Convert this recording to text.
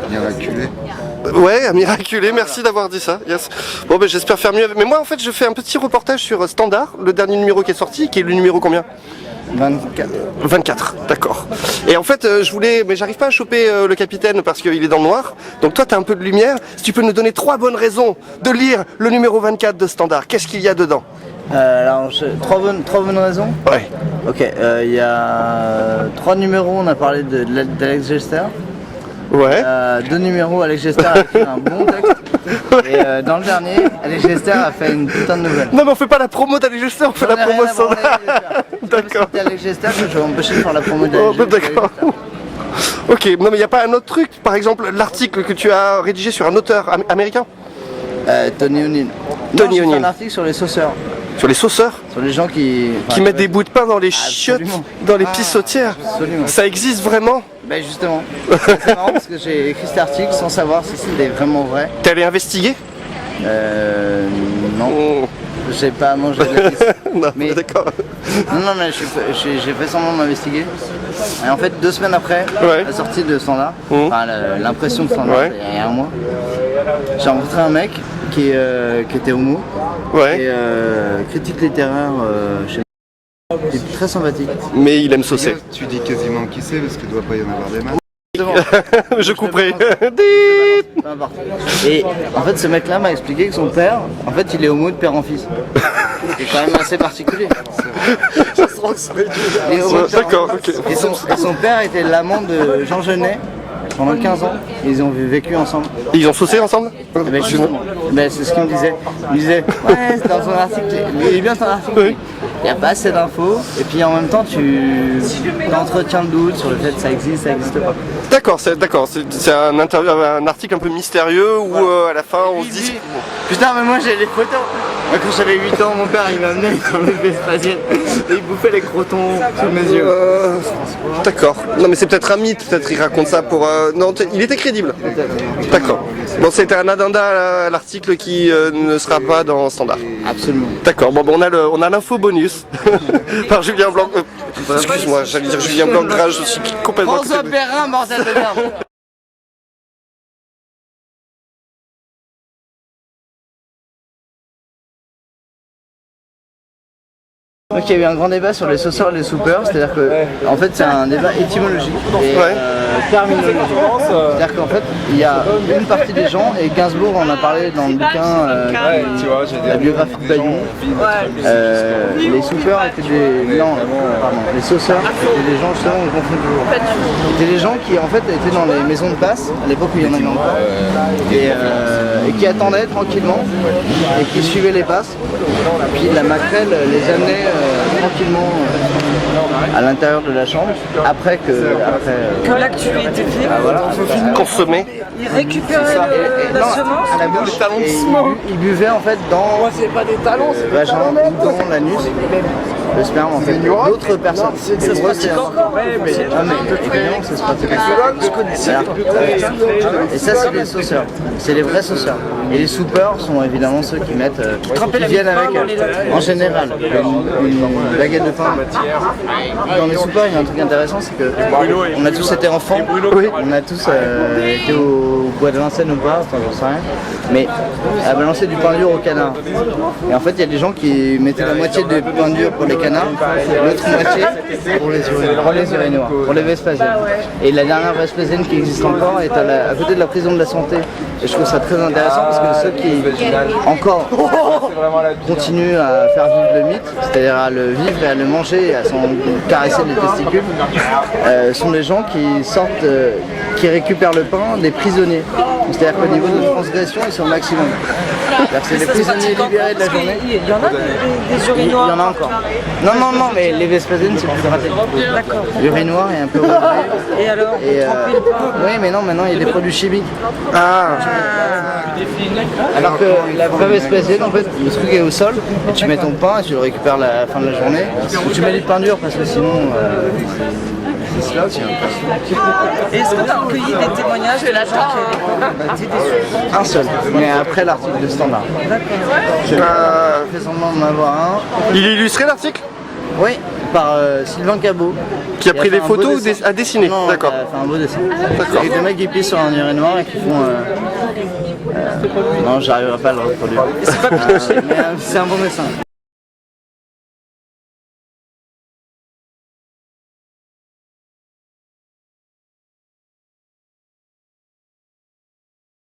Miraculé. Ouais, miraculé, merci d'avoir dit ça. Yes. Bon, ben j'espère faire mieux. Mais moi, en fait, je fais un petit reportage sur Standard, le dernier numéro qui est sorti, qui est le numéro combien ? 24. 24, d'accord. Et en fait, je voulais, mais j'arrive pas à choper le capitaine parce qu'il est dans le noir. Donc toi, t'as un peu de lumière. Si tu peux nous donner 3 bonnes raisons de lire le numéro 24 de Standard, qu'est-ce qu'il y a dedans ? Alors, trois bonnes raisons. Ouais. Ok, il y a 3 numéros, on a parlé d'Alex Gester. Ouais. 2 numéros, Alex Gester a fait un bon texte. Et dans le dernier, Alex Gester a fait une putain de nouvelle. Non, mais on fait pas la promo d'Alex Gester, on fait la promo Standard. D'accord. C'était Alex Gester que je vais empêcher de faire la promo d'Alex Oh, d'accord. Ok, non mais il n'y a pas un autre truc, par exemple l'article que tu as rédigé sur un auteur américain ? Tony O'Neill. Tony O'Neill. Un article sur les sauceurs. Sur les sauceurs ? Sur les gens qui Qui mettent des bouts de pain dans les chiottes, dans les pissotières. Absolument. Ça existe vraiment ? Ben justement, c'est marrant parce que j'ai écrit cet article sans savoir si c'était vraiment vrai. T'es allé investiguer ? Non, Oh. j'ai pas mangé de la pisse. Non, Mais- d'accord. Non, mais j'ai fait semblant de m'investiguer. Et en fait, 2 semaines après Ouais. la sortie de Standard, Mhm. enfin l'impression de Standard, Ouais. il y a un mois, j'ai rencontré un mec qui était homo, Ouais. et critique littéraire chez moi. Il est très sympathique. Mais il aime saucer. Tu dis quasiment qui c'est parce qu'il doit pas y en avoir des masses. Je couperai. Peu importe. Et en fait, ce mec-là m'a expliqué que son père, en fait, il est homo de père en fils. C'est quand même assez particulier. Il est homo de père en D'accord, fils. ok. Et son père était l'amant de Jean Genet pendant 15 ans. Ils ont vécu ensemble. Ils ont saucé ensemble ? Eh ben, justement, ben, c'est ce qu'il me disait. Il me disait, ouais, c'est dans ton article, il est bien ton article. Oui. Il n'y a pas assez d'infos, et puis en même temps, tu entretiens le doute sur le fait que ça existe pas. D'accord, c'est un article un peu mystérieux où à la fin on se dit... Putain, mais moi j'ai les photos. Moi, quand j'avais 8 ans, mon père il m'a amené dans le Vespasienne et il bouffait les crotons sous mes yeux. D'accord. Non mais c'est peut-être un mythe, peut-être il raconte ça pour... Non, il était crédible. D'accord. Bon, c'était un addenda à l'article qui ne sera pas dans Standard. Absolument. D'accord, bon, on a l'info bonus par Julien Blanc. Excuse-moi, j'allais dire Julien Blanc Gras, je suis complètement... François Perrin, bordel de merde. Donc il y a eu un grand débat sur les sauceurs et les soupeurs, c'est-à-dire que en fait c'est un débat étymologique et Ouais. terminologique. C'est-à-dire qu'en fait il y a une partie des gens, et Gainsbourg en a parlé dans le bouquin la biographie de Bayon, les soupeurs étaient des... Non, pardon, les sauceurs étaient des gens, justement on confond toujours. C'était des gens qui en fait étaient dans les maisons de passe, à l'époque où il y en avait encore, et qui attendaient tranquillement et qui suivaient les passes. Puis la maquerelle les amenait tranquillement à l'intérieur de la chambre après que L'actu était fait, voilà. Consommé. il récupérait la semence. À la bouche, et il buvait en fait dans C'est pas des talons, le vagin ou dans l'anus le sperme en fait d'autres personnes. ça se pratique encore. Ah mais évidemment ça se pratique. Et ça c'est les sauceurs, c'est les vrais sauceurs. Et les soupeurs sont évidemment ceux qui mettent, qui viennent avec en général une baguette de pain. Dans les soupeurs il y a un truc intéressant, c'est que on a tous été enfants, on a tous été au bois de Vincennes ou pas, enfin j'en sais rien, mais à balancer du pain dur au canard. Et en fait il y a des gens qui mettaient la moitié du pain dur pour les canards, l'autre moitié pour les urinoirs, pour les Vespasiennes. Et la dernière Vespasienne qui existe encore est à côté de la prison de la santé. Et je trouve ça très intéressant parce que ceux qui encore continuent à faire vivre le mythe, c'est-à-dire à le vivre et à le manger et à s'en caresser les testicules, sont les gens qui sortent, qui récupèrent le pain des prisonniers. C'est-à-dire qu'au niveau de transgression, ils sont au maximum. C'est-à-dire que c'est les prisonniers libérés de la journée. Il y en a des Il y urinoirs. en a encore. Non, mais les Vespasiennes, c'est plus pratique. D'accord. L'urinoir est un peu retiré. Et alors, Et, tremper le pain. oui, mais non, maintenant il y a des produits chimiques. Ah, Alors que la vraie Vespasienne, en fait, le truc est au sol, et tu mets ton pain et tu le récupères à la fin de la journée. Ou tu mets du pain dur parce que sinon. C'est cela aussi. Est-ce que tu as recueilli des témoignages de la gens qui étaient déçus? Un seul, mais après l'article de Standard. J'ai fait semblant de m'avoir un. il est illustré l'article ? Oui, par Sylvain Cabot. Qui a pris des fait un beau photos ou dessin. à dessiner? Non, D'accord. il a fait un beau dessin. D'accord. Avec des mecs qui pissent sur un urinoir et qui font... non, j'arriverai pas à le reproduire. Mais c'est un bon dessin.